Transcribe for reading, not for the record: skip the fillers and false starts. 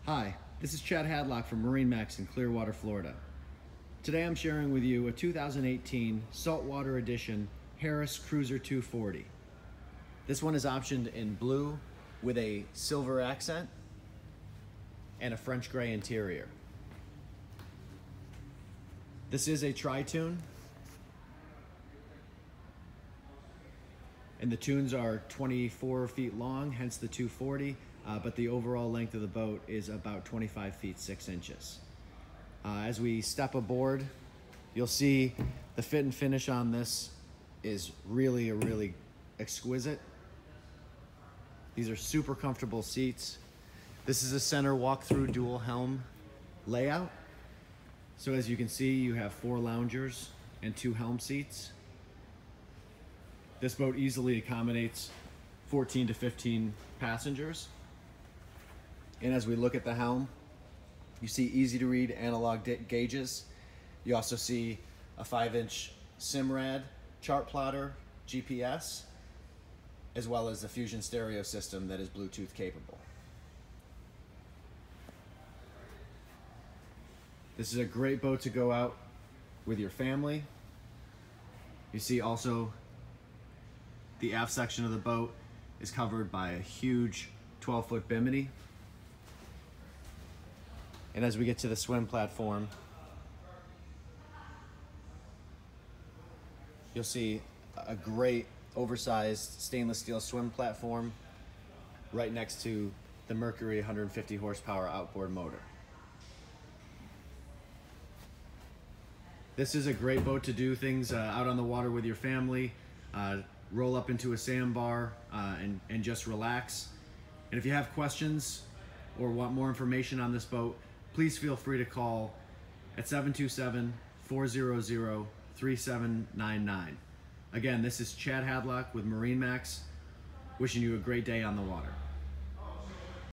Hi, this is Chad Hadlock from MarineMax in Clearwater, Florida. Today I'm sharing with you a 2018 Saltwater Edition Harris Cruiser 240. This one is optioned in blue with a silver accent and a French gray interior. This is a tri-tune, and the tunes are 24 feet long, hence the 240. But the overall length of the boat is about 25 feet 6 inches. As we step aboard, you'll see the fit and finish on this is really exquisite. These are super comfortable seats. This is a center walk-through dual helm layout. So as you can see, you have 4 loungers and 2 helm seats. This boat easily accommodates 14 to 15 passengers. And as we look at the helm, you see easy to read analog gauges. You also see a 5-inch Simrad chart plotter, GPS, as well as the Fusion stereo system that is Bluetooth capable. This is a great boat to go out with your family. You see also the aft section of the boat is covered by a huge 12-foot bimini. And as we get to the swim platform, you'll see a great oversized stainless steel swim platform right next to the Mercury 150 horsepower outboard motor. This is a great boat to do things out on the water with your family, roll up into a sandbar and just relax. And if you have questions or want more information on this boat, please feel free to call at 727-400-3799. Again, this is Chad Hadlock with MarineMax, wishing you a great day on the water.